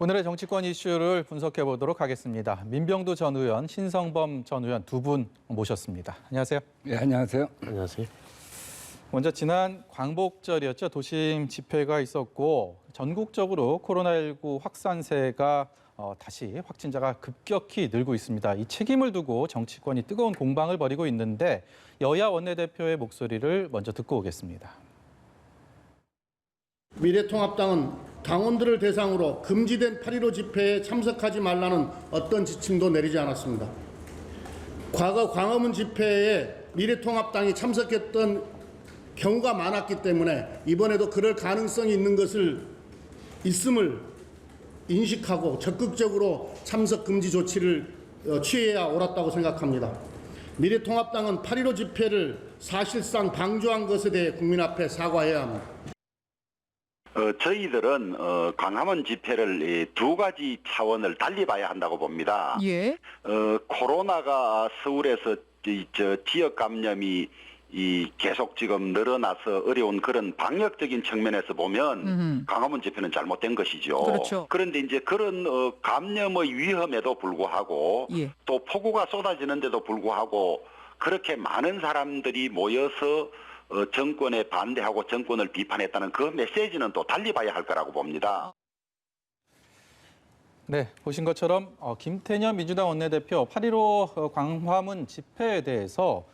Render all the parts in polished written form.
오늘의 정치권 이슈를 분석해 보도록 하겠습니다. 민병두 전 의원, 신성범 전 의원 두 분 모셨습니다. 안녕하세요. 네, 안녕하세요. 안녕하세요. 먼저 지난 광복절이었죠. 도심 집회가 있었고 전국적으로 코로나19 확산세가 다시 확진자가 급격히 늘고 있습니다. 이 책임을 두고 정치권이 뜨거운 공방을 벌이고 있는데 여야 원내대표의 목소리를 먼저 듣고 오겠습니다. 미래통합당은 당원들을 대상으로 금지된 8.15 집회에 참석하지 말라는 어떤 지침도 내리지 않았습니다. 과거 광화문 집회에 미래통합당이 참석했던 경우가 많았기 때문에 이번에도 그럴 가능성이 있음을 인식하고 적극적으로 참석 금지 조치를 취해야 옳았다고 생각합니다. 미래통합당은 8.15 집회를 사실상 방조한 것에 대해 국민 앞에 사과해야 합니다. 저희들은 광화문 집회를 두 가지 차원을 달리 봐야 한다고 봅니다. 예. 코로나가 서울에서 지역 감염이 계속 지금 늘어나서 어려운 그런 방역적인 측면에서 보면 광화문 집회는 잘못된 것이죠. 그렇죠. 그런데 이제 그런 감염의 위험에도 불구하고 예. 또 폭우가 쏟아지는데도 불구하고 그렇게 많은 사람들이 모여서 정권에 반대하고 정권을 비판했다는 그 메시지는 또 달리 봐야 할 거라고 봅니다. 네, 보신 것처럼 김태년 민주당 원내대표 8.15 광화문 집회에 대해서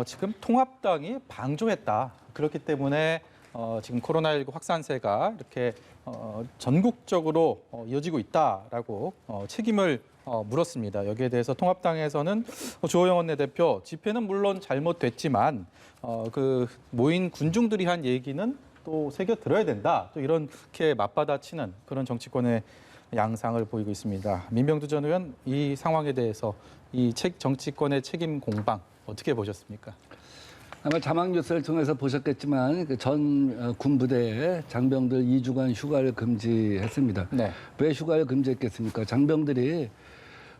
지금 통합당이 방조했다. 그렇기 때문에 지금 코로나19 확산세가 이렇게 전국적으로 이어지고 있다라고 책임을 물었습니다. 여기에 대해서 통합당에서는 주호영 원내대표 집회는 물론 잘못됐지만 그 모인 군중들이 한 얘기는 또 새겨 들어야 된다. 또 이렇게 맞받아치는 그런 정치권의 양상을 보이고 있습니다. 민병두 전 의원 이 상황에 대해서 이 정치권의 책임 공방 어떻게 보셨습니까? 아마 자막 뉴스를 통해서 보셨겠지만 전 군부대에 장병들 2주간 휴가를 금지했습니다. 네. 왜 휴가를 금지했겠습니까? 장병들이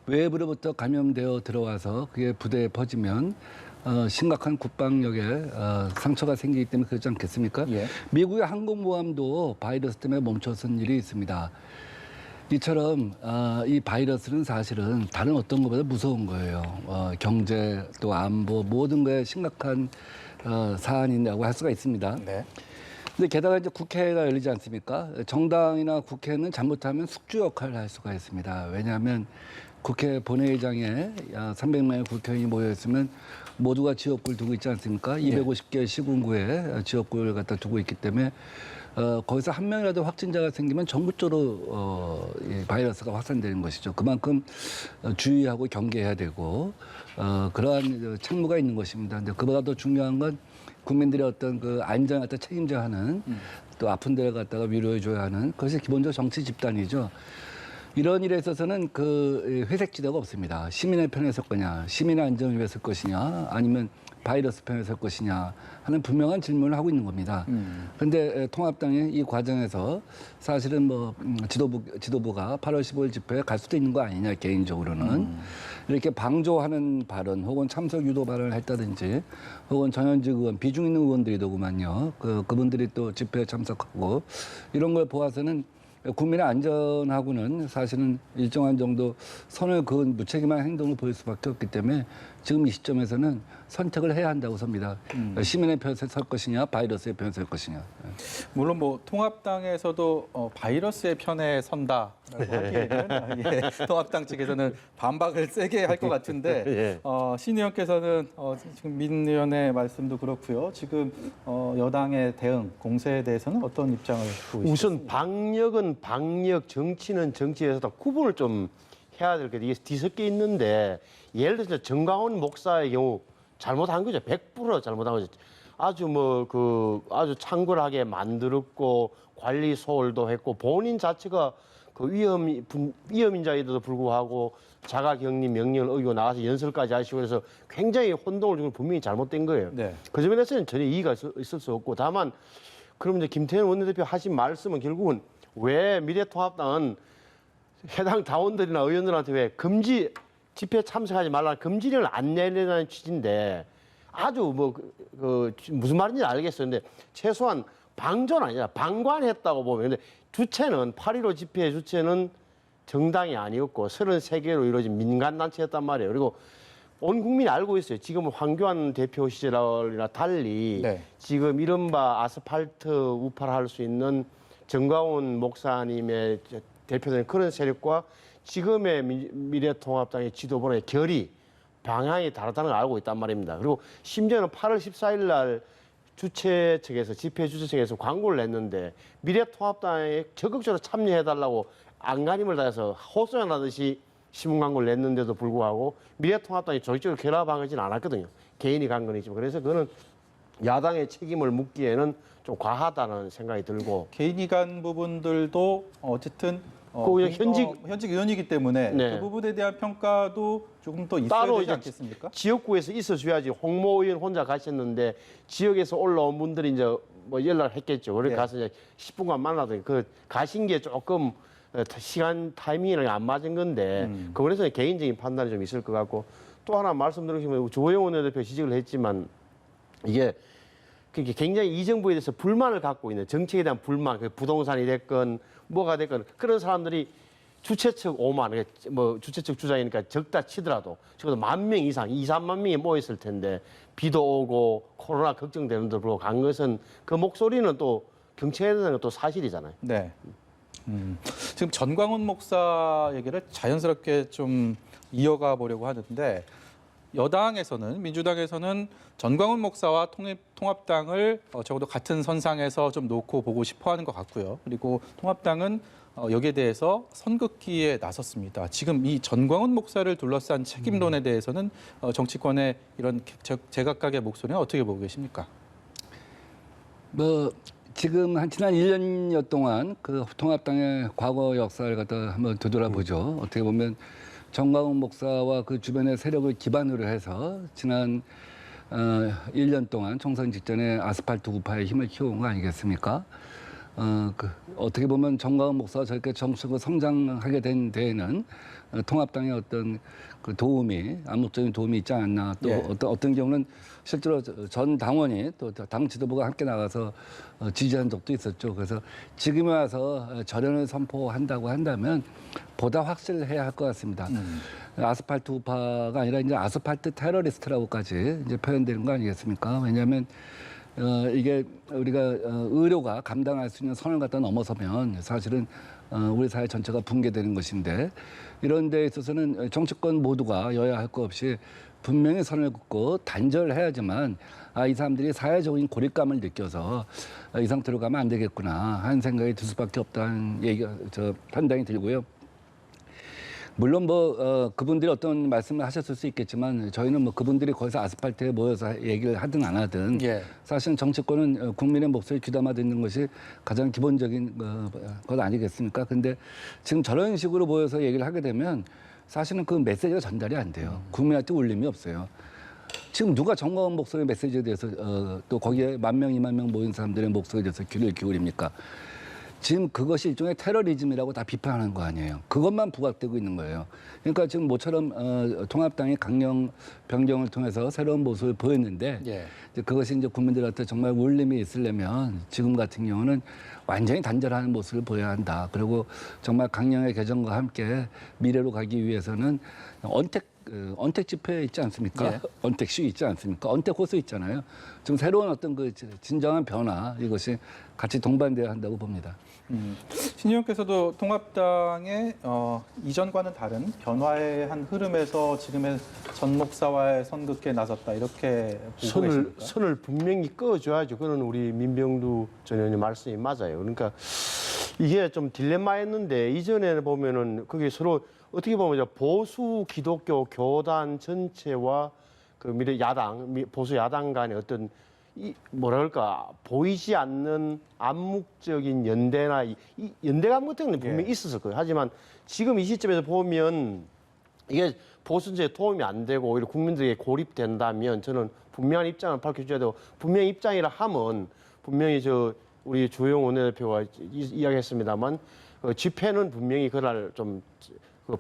외부로부터 감염되어 들어와서 그게 부대에 퍼지면 심각한 국방력에 상처가 생기기 때문에 그렇지 않겠습니까? 예. 미국의 항공모함도 바이러스 때문에 멈춰선 일이 있습니다. 이처럼 이 바이러스는 사실은 다른 어떤 것보다 무서운 거예요. 경제 또 안보 모든 거에 심각한 사안이라고 할 수가 있습니다. 네. 근데 게다가 이제 국회가 열리지 않습니까? 정당이나 국회는 잘못하면 숙주 역할을 할 수가 있습니다. 왜냐하면 국회 본회의장에 300명의 국회의원이 모여 있으면 모두가 지역구를 두고 있지 않습니까? 250개 시군구에 지역구를 갖다 두고 있기 때문에 거기서 한 명이라도 확진자가 생기면 전국적으로 이 바이러스가 확산되는 것이죠. 그만큼 주의하고 경계해야 되고 그러한 책무가 있는 것입니다. 근데 그보다 더 중요한 건 국민들의 어떤 그 안전을 갖다 책임져야 하는 또 아픈 데를 갖다가 위로해줘야 하는 그것이 기본적으로 정치 집단이죠. 이런 일에 있어서는 그 회색지대가 없습니다. 시민의 편에 설 거냐, 시민의 안전을 위해 설 것이냐, 아니면 바이러스 편에 설 것이냐 하는 분명한 질문을 하고 있는 겁니다. 그런데 통합당이 이 과정에서 사실은 뭐 지도부가 8월 15일 집회에 갈 수도 있는 거 아니냐 개인적으로는 이렇게 방조하는 발언 혹은 참석 유도 발언을 했다든지 혹은 전현직 의원 비중 있는 의원들이 더구만요. 그분들이 또 집회에 참석하고 이런 걸 보아서는 국민의 안전하고는 사실은 일정한 정도 선을 그은 무책임한 행동을 보일 수밖에 없기 때문에 지금 이 시점에서는 선택을 해야 한다고 봅니다. 시민의 편에 설 것이냐, 바이러스의 편에 설 것이냐. 물론 뭐 통합당에서도 바이러스의 편에 선다라고 하기에는 통합당 측에서는 반박을 세게 할 것 같은데 예. 신 의원께서는 지금 민 의원의 말씀도 그렇고요. 지금 여당의 대응 공세에 대해서는 어떤 입장을 보이시겠습니까? 우선 방역은 방역, 정치는 정치에서 다 구분을 좀 해야 될 게 이게 뒤섞여 있는데 예를 들어서 정광훈 목사의 경우 잘못한 거죠. 100% 잘못한 거죠. 아주 창궐하게 만들었고 관리 소홀도 했고 본인 자체가 그 위험인자에도 불구하고 자가격리 명령을 어기고 나가서 연설까지 하시고 해서 굉장히 혼동을 주고 분명히 잘못된 거예요. 네. 그 점에 대해서는 전혀 이의가 있을 수 없고 다만 그럼 이제 김태년 원내대표 하신 말씀은 결국은 왜 미래통합당은 해당 당원들이나 의원들한테 왜 금지 집회 참석하지 말라는 금지령을 안 내리라는 취지인데 아주 무슨 말인지 알겠어요. 근데 최소한 방조는 아니라 방관했다고 보면 근데 주체는 8.15 집회의 주체는 정당이 아니었고 33개로 이루어진 민간단체였단 말이에요. 그리고 온 국민이 알고 있어요. 지금 황교안 대표 시절이나 달리 네. 지금 이른바 아스팔트 우파를 할 수 있는 정광훈 목사님의 대표되는 그런 세력과 지금의 미래통합당의 지도부의 결이 방향이 다르다는 걸 알고 있단 말입니다. 그리고 심지어는 8월 14일 날 주최 측에서 집회 주최 측에서 광고를 냈는데 미래통합당에 적극적으로 참여해달라고 안간힘을 다해서 호소연하듯이 신문 광고를 냈는데도 불구하고 미래통합당이 조직적으로 결합하지는 않았거든요. 개인이 간 거니지만 그래서 그거는 야당의 책임을 묻기에는 좀 과하다는 생각이 들고 개인이 간 부분들도 어쨌든 그냥 현직 의원이기 때문에 네. 그 부분에 대한 평가도 조금 더 있어야 따로 되지 이제 않겠습니까? 지역구에서 있어줘야지. 홍모 의원 혼자 가셨는데 지역에서 올라온 분들이 이제 뭐 연락을 했겠죠. 그래 네. 가서 이제 10분간 만나더니 그 가신 게 조금 시간 타이밍이랑 안 맞은 건데 그거에서 개인적인 판단이 좀 있을 것 같고 또 하나 말씀드리면 조호영 원내대표 지적을 했지만 이게 그게 굉장히 이 정부에 대해서 불만을 갖고 있는 정책에 대한 불만, 그 부동산이 됐건 뭐가 됐건 그런 사람들이 주최 측 5만, 뭐 주최 측 주장이니까 적다 치더라도 적어도 10,000명 이상, 2, 3만 명이 모였을 텐데 비도 오고 코로나 걱정되는데도 불구하고 간 것은 그 목소리는 또 경청해야 되는 것도 사실이잖아요. 네. 지금 전광훈 목사 얘기를 자연스럽게 좀 이어가 보려고 하는데 여당에서는 민주당에서는 전광훈 목사와 통합당을 적어도 같은 선상에서 좀 놓고 보고 싶어하는 것 같고요. 그리고 통합당은 여기에 대해서 선긋기에 나섰습니다. 지금 이 전광훈 목사를 둘러싼 책임론에 대해서는 정치권의 이런 제각각의 목소리는 어떻게 보고 계십니까? 뭐 지금 한 지난 1년여 동안 그 통합당의 과거 역사를 갖다 한번 되돌아보죠. 어떻게 보면 전광훈 목사와 그 주변의 세력을 기반으로 해서 지난 1년 동안 총선 직전에 아스팔트 우파의 힘을 키워온 거 아니겠습니까? 어떻게 보면 전광훈 목사가 저렇게 정치적으로 성장하게 된 데에는 통합당의 어떤 그 도움이 암묵적인 도움이 있지 않나. 또 예. 어떤 경우는 실제로 전 당원이 또 당 지도부가 함께 나가서 지지한 적도 있었죠. 그래서 지금에 와서 절연을 선포한다고 한다면 보다 확실해야 할 것 같습니다. 아스팔트 우파가 아니라 이제 아스팔트 테러리스트라고까지 이제 표현되는 거 아니겠습니까? 왜냐하면 이게 우리가 의료가 감당할 수 있는 선을 갖다 넘어서면 사실은 우리 사회 전체가 붕괴되는 것인데 이런 데 있어서는 정치권 모두가 여야 할 것 없이 분명히 선을 긋고 단절해야지만 이 사람들이 사회적인 고립감을 느껴서 이 상태로 가면 안 되겠구나 하는 생각이 들 수밖에 없다는 얘기가 판단이 들고요. 물론 그분들이 어떤 말씀을 하셨을 수 있겠지만 저희는 뭐 그분들이 거기서 아스팔트에 모여서 얘기를 하든 안 하든 예. 사실은 정치권은 국민의 목소리를 귀담아 듣는 것이 가장 기본적인 것 아니겠습니까? 근데 지금 저런 식으로 모여서 얘기를 하게 되면 사실은 그 메시지가 전달이 안 돼요. 국민한테 울림이 없어요. 지금 누가 전광훈 목소리 메시지에 대해서 또 거기에 10,000명, 20,000명 모인 사람들의 목소리에 대해서 귀를 기울입니까? 지금 그것이 일종의 테러리즘이라고 다 비판하는 거 아니에요. 그것만 부각되고 있는 거예요. 그러니까 지금 모처럼 통합당이 강령 변경을 통해서 새로운 모습을 보였는데 예. 이제 그것이 이제 국민들한테 정말 울림이 있으려면 지금 같은 경우는 완전히 단절하는 모습을 보여야 한다. 그리고 정말 강령의 개정과 함께 미래로 가기 위해서는 언택 집회 있지 않습니까? 예. 언택 시위 있지 않습니까? 언택 호소 있잖아요. 좀 새로운 어떤 그 진정한 변화 이것이 같이 동반돼야 한다고 봅니다. 신 의원께서도 통합당의 이전과는 다른 변화의 한 흐름에서 지금의 전 목사와의 선긋기에 나섰다 이렇게 보고 계십니까? 선을 분명히 꺼줘야죠. 그건 우리 민병두 전 의원님 말씀이 맞아요. 그러니까 이게 좀 딜레마였는데 이전에 보면은 그게 서로 어떻게 보면 보수 기독교 교단 전체와 그 미래 야당 보수 야당 간의 어떤 뭐랄까 보이지 않는 암묵적인 연대나 이 연대감 같은 건 분명히 있었을 거예요. 하지만 지금 이 시점에서 보면 이게 보수제에 도움이 안 되고 오히려 국민들에게 고립된다면 저는 분명한 입장을 밝혀줘야 되고 분명히 입장이라 하면 분명히 우리 주호영 원내대표가 이야기했습니다만 집회는 분명히 그날 좀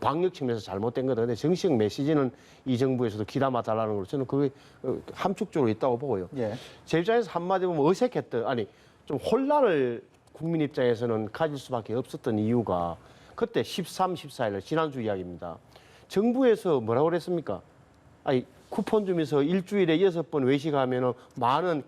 방역 측면에서 잘못된 거다. 근데 정치적 메시지는 이 정부에서도 귀담아 달라는 걸로 저는 그게 함축적으로 있다고 보고요. 예. 제 입장에서 한마디 보면 어색했던 좀 혼란을 국민 입장에서는 가질 수밖에 없었던 이유가 그때 13, 14일 지난주 이야기입니다. 정부에서 뭐라고 그랬습니까? 아니 쿠폰 주면서 일주일에 6번 외식하면은 많은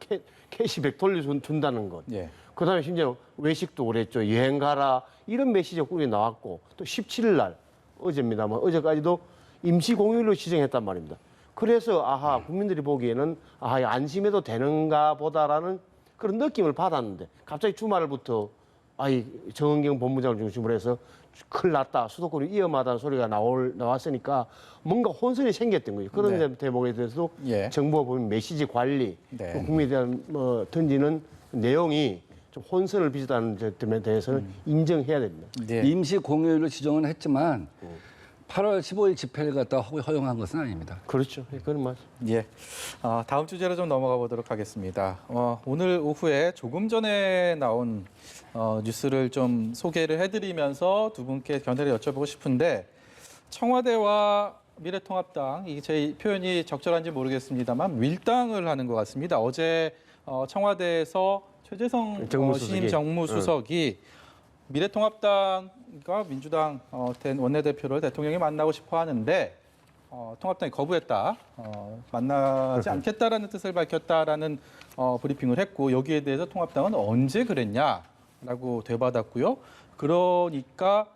캐시백 돌려준다는 것. 예. 그다음에 심지어 외식도 그랬죠. 여행 가라 이런 메시지가 꾸준히 나왔고 또 17일 날 어제입니다만 어제까지도 임시 공휴일로 시정했단 말입니다. 그래서 아하 국민들이 보기에는 아하 안심해도 되는가 보다라는 그런 느낌을 받았는데 갑자기 주말부터 아이 정은경 본부장을 중심으로 해서 큰일 났다 수도권이 위험하다는 소리가 나왔으니까 뭔가 혼선이 생겼던 거죠. 그런 네. 대목에 대해서도 예. 정부가 보면 메시지 관리 네. 또 국민에 대한 던지는 내용이 좀 혼선을 빚었다는 점에 대해서는 인정해야 됩니다. 네. 임시 공휴일로 지정은 했지만 8월 15일 집회를 갖다 허용한 것은 아닙니다. 그렇죠. 그런 말씀. 예. 다음 주제로 좀 넘어가 보도록 하겠습니다. 오늘 오후에 조금 전에 나온 뉴스를 좀 소개를 해드리면서 두 분께 견해를 여쭤보고 싶은데 청와대와 미래통합당, 이게 제 표현이 적절한지 모르겠습니다만 밀당을 하는 것 같습니다. 어제 청와대에서 최재성 정무수석이. 신임 정무수석이 미래통합당과 민주당 원내대표를 대통령이 만나고 싶어 하는데 통합당이 거부했다. 만나지 않겠다라는 뜻을 밝혔다라는 브리핑을 했고 여기에 대해서 통합당은 언제 그랬냐라고 되받았고요. 그러니까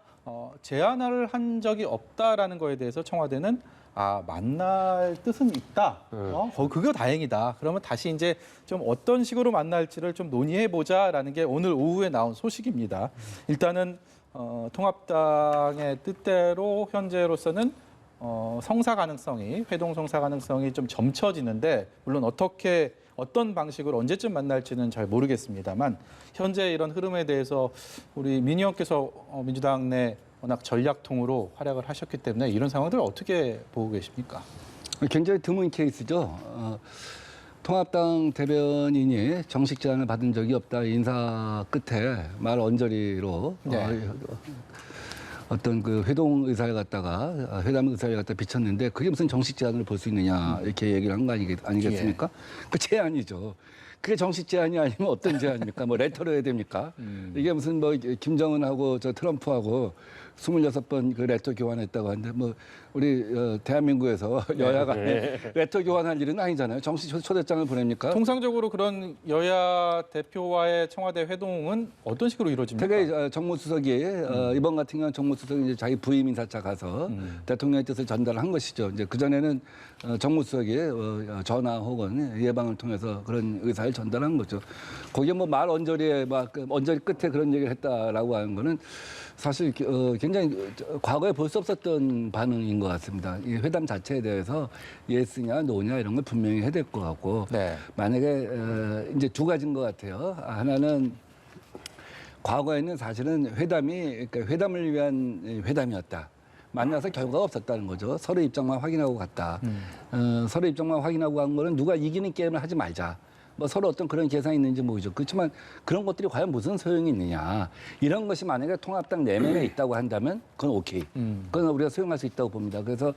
제안을 한 적이 없다라는 거에 대해서 청와대는 만날 뜻은 있다. 그거 다행이다. 그러면 다시 이제 좀 어떤 식으로 만날지를 좀 논의해 보자라는 게 오늘 오후에 나온 소식입니다. 일단은 통합당의 뜻대로 현재로서는 성사 가능성이 회동 성사 가능성이 좀 점쳐지는데 물론 어떤 방식으로 언제쯤 만날지는 잘 모르겠습니다만 현재 이런 흐름에 대해서 우리 민 의원께서 민주당 내 워낙 전략통으로 활약을 하셨기 때문에 이런 상황들을 어떻게 보고 계십니까? 굉장히 드문 케이스죠. 통합당 대변인이 정식 제안을 받은 적이 없다. 인사 끝에 말 언저리로 네. 어떤 그 회동 의사를 갖다가 회담 의사를 갖다 비쳤는데 그게 무슨 정식 제안을 볼 수 있느냐 이렇게 얘기를 한 거 아니겠습니까? 그 제안이죠. 그게 정식 제안이 아니면 어떤 제안입니까? 뭐 레터로 해야 됩니까? 이게 무슨 뭐 김정은하고 저 트럼프하고 26번 그 레터 교환했다고 하는데 뭐 우리 대한민국에서 여야가 레터 교환할 일은 아니잖아요. 정식 초대장을 보냅니까? 통상적으로 그런 여야 대표와의 청와대 회동은 어떤 식으로 이루어집니까? 되게 정무수석이 이번 같은 경우는 정무수석이 이제 자기 부임 인사차 가서 대통령의 뜻을 전달한 것이죠. 이제 그 전에는 정무수석이 전화 혹은 예방을 통해서 그런 의사를 전달한 거죠. 거기에 뭐 말 언저리에 막 언저리 끝에 그런 얘기를 했다라고 하는 거는 사실 굉장히 과거에 볼 수 없었던 반응인 것 같습니다. 이 회담 자체에 대해서 예스냐 노냐 이런 걸 분명히 해야 될 것 같고 네. 만약에 이제 두 가지인 것 같아요. 하나는 과거에는 사실은 그러니까 회담을 위한 회담이었다. 만나서 결과가 없었다는 거죠. 서로 입장만 확인하고 갔다. 서로 입장만 확인하고 간 거는 누가 이기는 게임을 하지 말자. 뭐 서로 어떤 그런 계산이 있는지 모르죠. 그렇지만 그런 것들이 과연 무슨 소용이 있느냐. 이런 것이 만약에 통합당 내면에 있다고 한다면 그건 오케이. 그건 우리가 수용할 수 있다고 봅니다. 그래서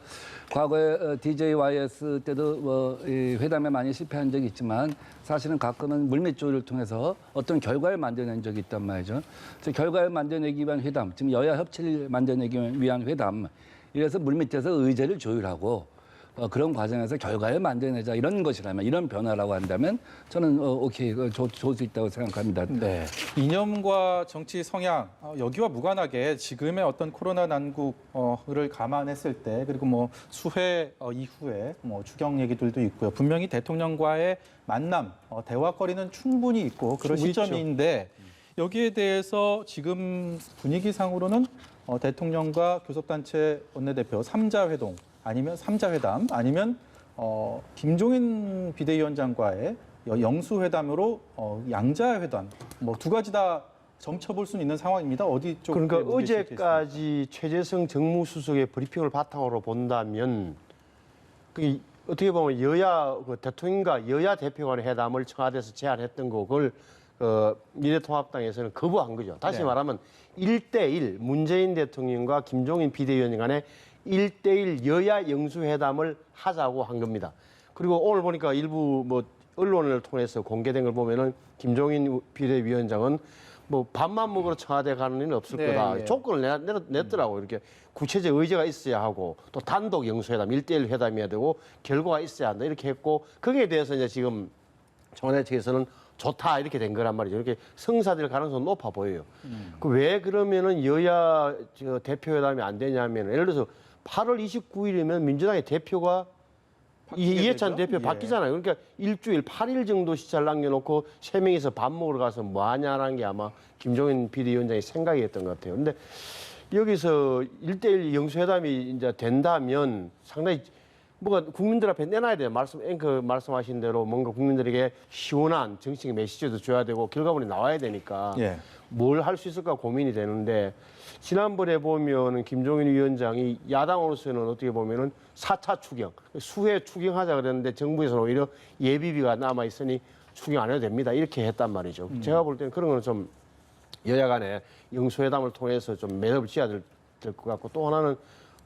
과거에 DJYS 때도 뭐 회담에 많이 실패한 적이 있지만 사실은 가끔은 물밑조율을 통해서 어떤 결과를 만들어낸 적이 있단 말이죠. 그래서 결과를 만들어내기 위한 회담, 지금 여야 협치를 만들어내기 위한 회담. 이래서 물밑에서 의제를 조율하고 그런 과정에서 결과를 만들어내자 이런 것이라면 이런 변화라고 한다면 저는 오케이 좋을 수 있다고 생각합니다. 네. 이념과 정치 성향 여기와 무관하게 지금의 어떤 코로나 난국을 감안했을 때 그리고 뭐 수회 이후에 뭐 추경 얘기들도 있고요. 분명히 대통령과의 만남 대화거리는 충분히 있고 그런 시점인데 여기에 대해서 지금 분위기상으로는 대통령과 교섭단체 원내대표 3자 회동 아니면 3자 회담 아니면 김종인 비대위원장과의 영수회담으로 양자 회담 뭐 두 가지 다 점쳐볼 수는 있는 상황입니다. 어디 쪽 그러니까 어제까지 최재성 정무수석의 브리핑을 바탕으로 본다면 그게 어떻게 보면 여야 대통령과 여야 대표 간의 회담을 청와대에서 제안했던 그걸 미래통합당에서는 거부한 거죠. 다시 네. 말하면 1대1 문재인 대통령과 김종인 비대위원 간의 1대1 여야 영수회담을 하자고 한 겁니다. 그리고 오늘 보니까 일부 뭐 언론을 통해서 공개된 걸 보면은 김종인 비대위원장은 뭐 밥만 먹으러 청와대 가는 일은 없을 네, 거다. 예. 조건을 냈더라고. 이렇게 구체적 의제가 있어야 하고 또 단독 영수회담, 1대1 회담이어야 되고 결과가 있어야 한다. 이렇게 했고 거기에 대해서 이제 지금 청와대 측에서는 좋다 이렇게 된 거란 말이죠. 이렇게 성사될 가능성은 높아 보여요. 그 왜 그러면은 여야 대표회담이 안 되냐면 예를 들어서 8월 29일이면 민주당의 대표가 이해찬 되죠? 대표 예. 바뀌잖아요. 그러니까 일주일, 8일 정도 시차를 남겨놓고 3명이서 밥 먹으러 가서 뭐 하냐라는 게 아마 김종인 비대위원장의 생각이었던 것 같아요. 근데 여기서 1대1 영수회담이 이제 된다면 상당히 뭐가 국민들 앞에 내놔야 돼요. 앵커 말씀하신 대로 뭔가 국민들에게 시원한 정치적 메시지도 줘야 되고 결과물이 나와야 되니까 예. 뭘 할 수 있을까 고민이 되는데 지난번에 보면은 김종인 위원장이 야당으로서는 어떻게 보면은 4차 추경, 수회 추경하자 그랬는데 정부에서는 오히려 예비비가 남아 있으니 추경 안 해도 됩니다. 이렇게 했단 말이죠. 제가 볼 때는 그런 거는 좀 여야 간에 영수회담을 통해서 좀 매듭을 지어야 될 것 같고 또 하나는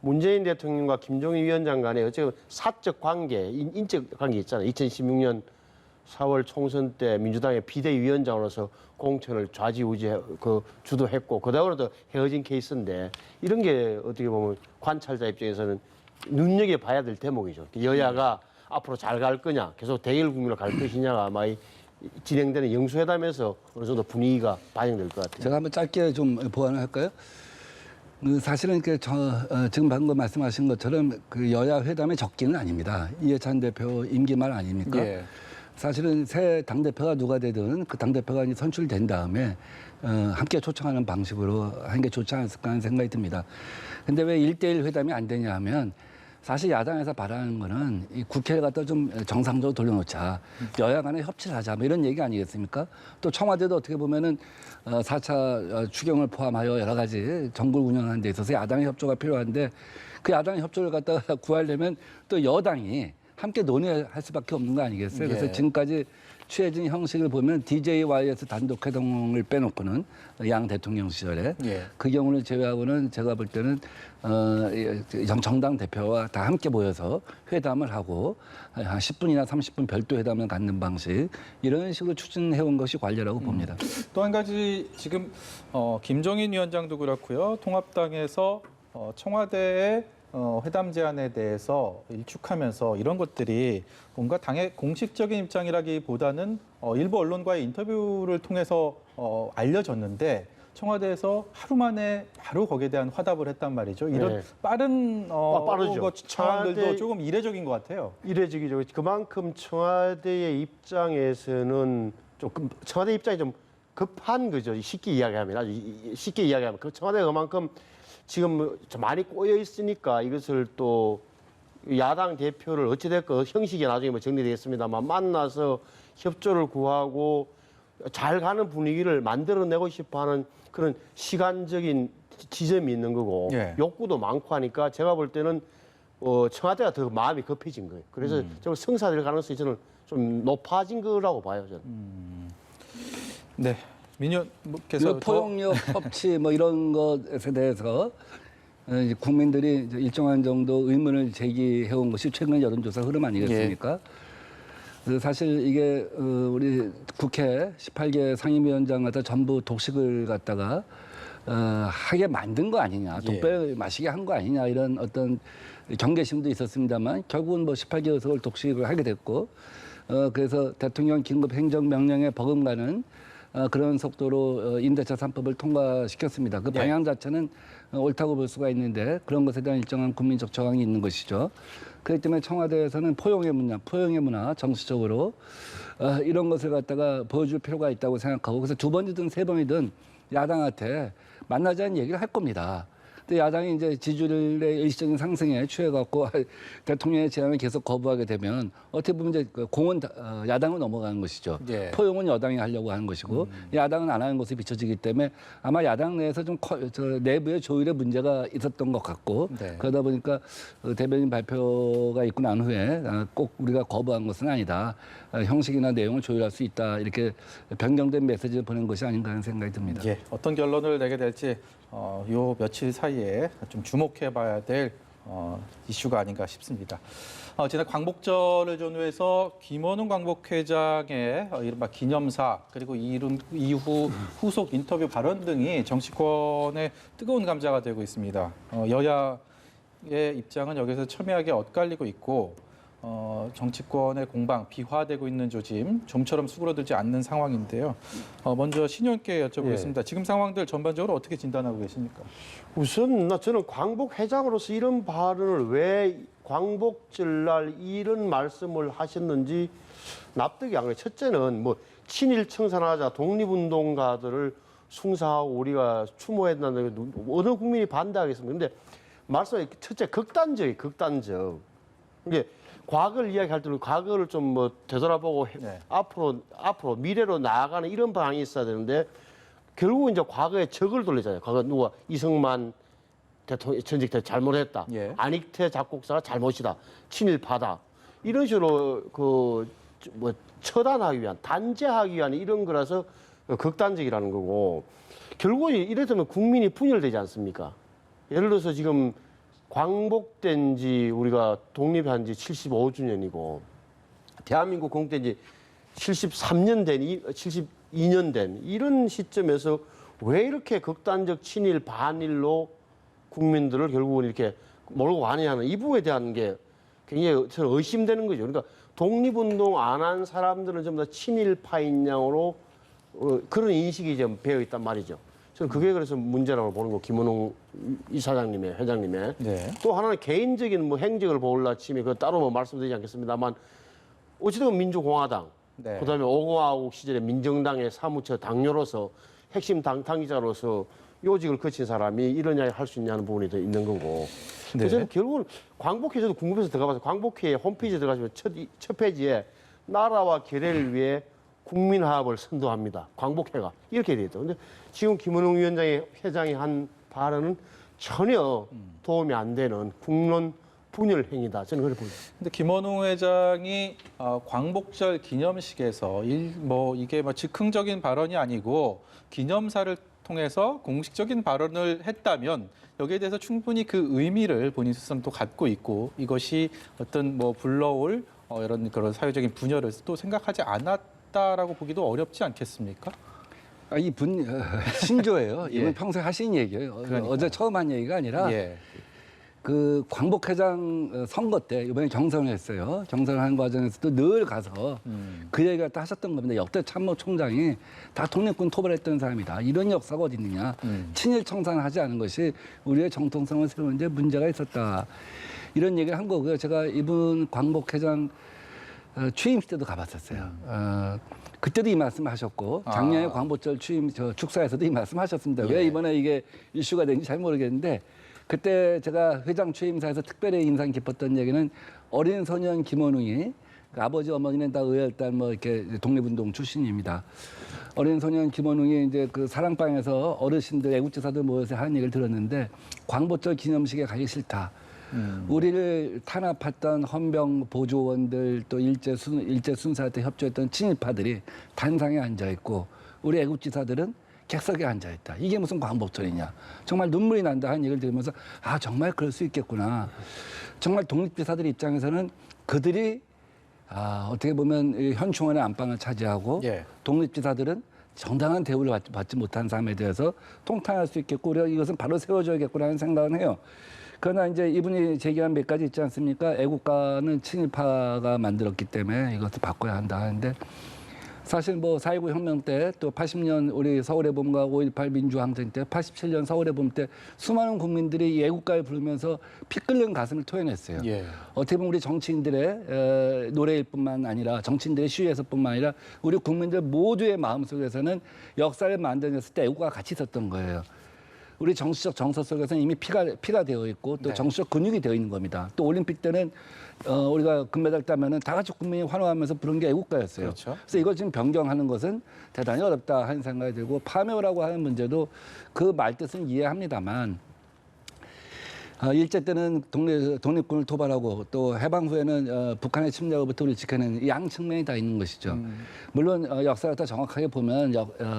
문재인 대통령과 김종인 위원장 간에 어쨌든 사적 관계, 인적 관계 있잖아요. 2016년 4월 총선 때 민주당의 비대위원장으로서 공천을 좌지우지 주도했고 그다음으로 또 헤어진 케이스인데 이런 게 어떻게 보면 관찰자 입장에서는 눈여겨봐야 될 대목이죠. 여야가 앞으로 잘 갈 거냐, 계속 대결 국면으로 갈 것이냐가 아마 이 진행되는 영수회담에서 어느 정도 분위기가 반영될 것 같아요. 제가 한번 짧게 좀 보완을 할까요? 사실은 지금 방금 말씀하신 것처럼 그 여야 회담의 적기는 아닙니다. 이해찬 대표 임기 말 아닙니까? 예. 사실은 새 당대표가 누가 되든 그 당대표가 이제 선출된 다음에 함께 초청하는 방식으로 하는 게 좋지 않을까 하는 생각이 듭니다. 근데 왜 1대1 회담이 안 되냐 하면 사실 야당에서 바라는 거는 이 국회를 갖다 좀 정상적으로 돌려놓자. 여야 간에 협치를 하자. 뭐 이런 얘기 아니겠습니까? 또 청와대도 어떻게 보면은 4차 추경을 포함하여 여러 가지 정부를 운영하는 데 있어서 야당의 협조가 필요한데 그 야당의 협조를 갖다가 구하려면 또 여당이 함께 논의할 수밖에 없는 거 아니겠어요? 그래서 예. 지금까지 취해진 형식을 보면 DJYS 단독 회동을 빼놓고는 양 대통령 시절에 예. 그 경우를 제외하고는 제가 볼 때는 정당 대표와 다 함께 모여서 회담을 하고 한 10분이나 30분 별도 회담을 갖는 방식 이런 식으로 추진해온 것이 관례라고 봅니다. 또 한 가지 지금 김종인 위원장도 그렇고요. 통합당에서 청와대의 회담 제안에 대해서 일축하면서 이런 것들이 뭔가 당의 공식적인 입장이라기보다는 일부 언론과의 인터뷰를 통해서 알려졌는데 청와대에서 하루 만에 바로 거기에 대한 화답을 했단 말이죠. 이런 네. 빠른 빠르죠. 상황들도 청와대- 조금 이례적인 것 같아요. 이례적이죠. 그만큼 청와대의 입장에서는 조금 청와대 입장이 좀 급한 거죠. 쉽게 이야기하면 아주 쉽게 이야기하면 그 청와대가 그만큼 지금 좀 많이 꼬여 있으니까 이것을 또 야당 대표를 어찌됐건 형식이 나중에 뭐 정리되겠습니다만 만나서 협조를 구하고 잘 가는 분위기를 만들어내고 싶어하는 그런 시간적인 지점이 있는 거고 예. 욕구도 많고 하니까 제가 볼 때는 청와대가 더 마음이 급해진 거예요. 그래서 좀 성사될 가능성이 저는 좀 높아진 거라고 봐요. 저는. 네. 민현께서 포용력 협치 뭐 이런 것에 대해서 이제 국민들이 이제 일정한 정도 의문을 제기해온 것이 최근 여론조사 흐름 아니겠습니까? 그래서 사실 이게 우리 국회 18개 상임위원장 갖다 전부 독식을 갖다가 하게 만든 거 아니냐, 독배 마시게 한 거 아니냐 이런 어떤 경계심도 있었습니다만 결국은 뭐 18개 의석을 독식을 하게 됐고 그래서 대통령 긴급 행정명령에 버금가는 그런 속도로 임대차 3법을 통과시켰습니다. 그 방향 자체는 옳다고 볼 수가 있는데 그런 것에 대한 일정한 국민적 저항이 있는 것이죠. 그렇기 때문에 청와대에서는 포용의 문화 정치적으로 이런 것을 갖다가 보여줄 필요가 있다고 생각하고 그래서 두 번이든 세 번이든 야당한테 만나자는 얘기를 할 겁니다. 근데 야당이 이제 지지율의 일시적인 상승에 취해갖고 대통령의 제안을 계속 거부하게 되면 어떻게 보면 이제 공은 야당으로 넘어가는 것이죠. 예. 포용은 여당이 하려고 하는 것이고 야당은 안 하는 것에 비춰지기 때문에 아마 야당 내에서 좀 내부의 조율의 문제가 있었던 것 같고 네. 그러다 보니까 대변인 발표가 있고 난 후에 꼭 우리가 거부한 것은 아니다. 형식이나 내용을 조율할 수 있다. 이렇게 변경된 메시지를 보낸 것이 아닌가 하는 생각이 듭니다. 어떤 결론을 내게 될지 요 며칠 사이에 좀 주목해봐야 될 이슈가 아닌가 싶습니다. 지난 광복절을 전후해서 김원웅 광복회장의 이른바 기념사 그리고 이후 후속 인터뷰 발언 등이 정치권의 뜨거운 감자가 되고 있습니다. 여야의 입장은 여기서 첨예하게 엇갈리고 있고 정치권의 공방, 비화되고 있는 조짐 좀처럼 수그러들지 않는 상황인데요. 먼저 신 의원께 여쭤보겠습니다. 지금 상황들 전반적으로 어떻게 진단하고 계십니까? 우선 저는 광복 회장으로서 이런 발언을 왜 광복절날 이런 말씀을 하셨는지 납득이 안 가요. 첫째는 뭐 친일 청산하자 독립운동가들을 숭상하고 우리가 추모했다는 어느 국민이 반대하겠습니까? 근데 말씀이 첫째 극단적이에요. 극단적. 이게 과거를 이야기할 때는 과거를 좀 뭐 되돌아보고 네. 앞으로 미래로 나아가는 이런 방향이 있어야 되는데 결국은 이제 과거에 적을 돌리잖아요. 과거 누가 이승만 대통령 전직 때 잘못했다. 예. 안익태 작곡사가 잘못이다. 친일파다. 이런 식으로 뭐 처단하기 위한 단죄하기 위한 이런 거라서 극단적이라는 거고 결국은 이래서는 국민이 분열되지 않습니까? 예를 들어서 지금 광복된 지 우리가 독립한 지 75주년이고 대한민국 건국된 지 73년 된, 72년 된 이런 시점에서 왜 이렇게 극단적 친일 반일로 국민들을 결국은 이렇게 몰고 가느냐는 이 부분에 대한 게 굉장히 저는 의심되는 거죠. 그러니까 독립운동 안 한 사람들은 전부 다 친일파인 양으로 그런 인식이 좀 배어 있단 말이죠. 저는 그게 그래서 문제라고 보는 거 김원웅 이사장님의 회장님의 네. 또 하나는 개인적인 뭐 행적을 보일라 치면 그 따로 뭐 말씀드리지 않겠습니다만 어찌됐든 민주공화당 네. 그다음에 오공화국 시절에 민정당의 사무처 당뇨로서 핵심 당기자로서 요직을 거친 사람이 이런 이야기 할 수 있냐는 부분이 더 있는 거고. 네. 그래서 결국은 광복회 저도 궁금해서 들어가봐서 광복회 홈페이지에 들어가시면 첫 페이지에 나라와 결의를 위해 국민화합을 선도합니다. 광복회가 이렇게 돼 있다. 근데 지금 김원웅 위원장의 회장이 한 발언은 전혀 도움이 안 되는 국론 분열 행위다. 저는 그렇게 봅니다. 근데 김원웅 회장이 광복절 기념식에서 이게 즉흥적인 발언이 아니고 기념사를 통해서 공식적인 발언을 했다면 여기에 대해서 충분히 그 의미를 본인 스스로는 또 갖고 있고 이것이 어떤 불러올 이런 그런 사회적인 분열을 또 생각하지 않았다라고 보기도 어렵지 않겠습니까? 이분 신조예요. 예. 이분 평소에 하신 얘기예요. 그러니까요. 어제 처음 한 얘기가 아니라 예. 그 광복회장 선거 때 이번에 경선을 했어요. 경선을 하는 과정에서도 늘 가서 그 얘기를 다 하셨던 겁니다. 역대 참모총장이 다 독립군 토벌했던 사람이다. 이런 역사가 어디 있느냐. 친일 청산하지 않은 것이 우리의 정통성을 세우는데 문제가 있었다. 이런 얘기를 한 거고요. 제가 이분 광복회장 취임식 때도 가봤었어요. 그때도 이 말씀을 하셨고 작년에 광복절 축사에서도 이 말씀하셨습니다. 왜 이번에 이게 이슈가 된지 잘 모르겠는데 그때 제가 회장 취임사에서 특별히 인상 깊었던 얘기는 어린 소년 김원웅이 아버지 어머니는 다 의열단 이렇게 독립운동 출신입니다. 어린 소년 김원웅이 이제 그 사랑방에서 어르신들 애국지사들 모여서 하는 얘기를 들었는데 광복절 기념식에 가기 싫다. 우리를 탄압했던 헌병 보조원들 또 일제 순사한테 협조했던 친일파들이 단상에 앉아 있고 우리 애국지사들은 객석에 앉아있다. 이게 무슨 광복절이냐. 정말 눈물이 난다 하는 얘기를 들으면서 정말 그럴 수 있겠구나. 정말 독립지사들 입장에서는 그들이 어떻게 보면 현충원의 안방을 차지하고 예. 독립지사들은 정당한 대우를 받지 못한 삶에 대해서 통탄할 수 있겠고 우리가 이것은 바로 세워줘야겠구나 하는 생각은 해요. 그러나 이제 이분이 제기한 몇 가지 있지 않습니까? 애국가는 친일파가 만들었기 때문에 이것을 바꿔야 한다 하는데 사실 4.19 혁명 때 또 80년 우리 서울의 봄과 5.18 민주항쟁 때 87년 서울의 봄 때 수많은 국민들이 이 애국가를 부르면서 피 끓는 가슴을 토해냈어요. 예. 어떻게 보면 우리 정치인들의 노래일 뿐만 아니라 정치인들의 시위에서뿐만 아니라 우리 국민들 모두의 마음속에서는 역사를 만들어냈을 때 애국가가 같이 있었던 거예요. 우리 정치적 정서 속에서는 이미 피가 되어 있고 또 네. 정치적 근육이 되어 있는 겁니다. 또 올림픽 때는 우리가 금메달 따면은 다 같이 국민이 환호하면서 부른 게 애국가였어요. 그렇죠. 그래서 이걸 지금 변경하는 것은 대단히 어렵다 하는 생각이 들고 파묘라고 하는 문제도 그 말 뜻은 이해합니다만 일제 때는 독립군을 토벌하고 또 해방 후에는 북한의 침략으로부터 우리 지켜낸 이 양측면이 다 있는 것이죠. 물론 역사를 더 정확하게 보면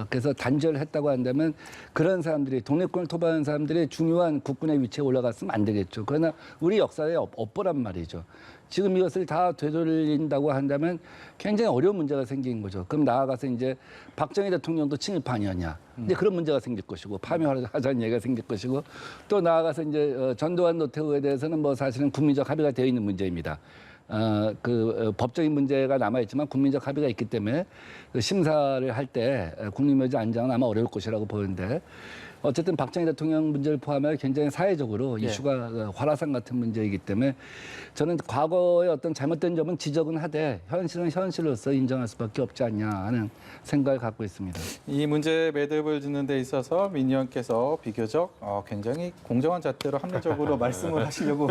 그래서 단절을 했다고 한다면 그런 사람들이 독립군을 토벌하는 사람들이 중요한 국군의 위치에 올라갔으면 안 되겠죠. 그러나 우리 역사에 없보란 말이죠. 지금 이것을 다 되돌린다고 한다면 굉장히 어려운 문제가 생긴 거죠. 그럼 나아가서 이제 박정희 대통령도 친일파 아니었냐. 이제 그런 문제가 생길 것이고 파묘하자는 얘기가 생길 것이고 또 나아가서 이제 전두환 노태우에 대해서는 뭐 사실은 국민적 합의가 되어 있는 문제입니다. 법적인 문제가 남아있지만 국민적 합의가 있기 때문에 그 심사를 할 때 국립묘지 안장은 아마 어려울 것이라고 보는데 어쨌든 박정희 대통령 문제를 포함해 굉장히 사회적으로 이슈가 화라산 같은 문제이기 때문에 저는 과거의 어떤 잘못된 점은 지적은 하되 현실은 현실로서 인정할 수밖에 없지 않냐 하는 생각을 갖고 있습니다. 이 문제에 매듭을 짓는 데 있어서 민 의원께서 비교적 굉장히 공정한 잣대로 합리적으로 말씀을 하시려고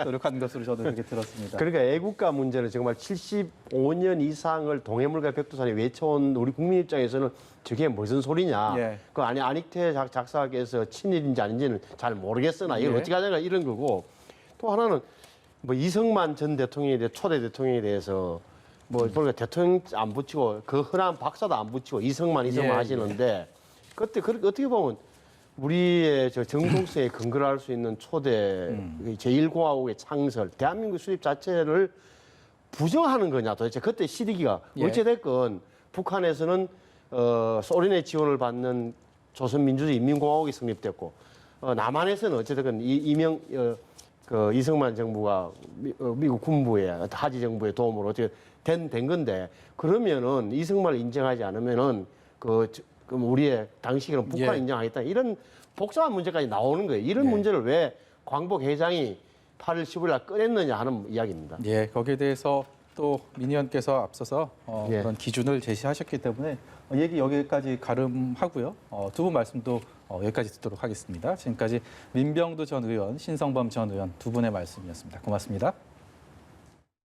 노력하는 것으로 저도 그렇게 들었습니다. 그러니까 애국가 문제는 정말 75년 이상을 동해물과 백두산이 외쳐온 우리 국민 입장에서는 저게 무슨 소리냐. 예. 그 안익태 작사께서 친일인지 아닌지는 잘 모르겠으나 이걸 예. 어떻게 하냐가 이런 거고 또 하나는 뭐 이승만 전 대통령에 대해 초대 대통령에 대해서 뭐 그러니까 대통령 안 붙이고 그 흔한 박사도 안 붙이고 이승만 예, 하시는데 그때 그렇게 어떻게 보면 우리의 저 정통성에 근거를 할 수 있는 초대 제1공화국의 창설, 대한민국 수립 자체를 부정하는 거냐 도대체 그때 시기가 예. 어찌됐건 북한에서는 소련의 지원을 받는 조선민주주의인민공화국이 성립됐고 남한에서는 어찌됐건 이승만 정부가 미국 군부의 하지 정부의 도움으로 어떻게 된 건데 그러면은 이승만을 인정하지 않으면은 그럼 우리의 당시에는 북한을 예. 인정하겠다 이런 복잡한 문제까지 나오는 거예요. 이런 네. 문제를 왜 광복 회장이 8월 15일 날 꺼냈느냐 하는 이야기입니다. 예, 거기에 대해서 또 민 의원께서 앞서서 예. 그런 기준을 제시하셨기 때문에 얘기 여기까지 가름하고요. 두 분 말씀도 여기까지 듣도록 하겠습니다. 지금까지 민병두 전 의원, 신성범 전 의원 두 분의 말씀이었습니다. 고맙습니다.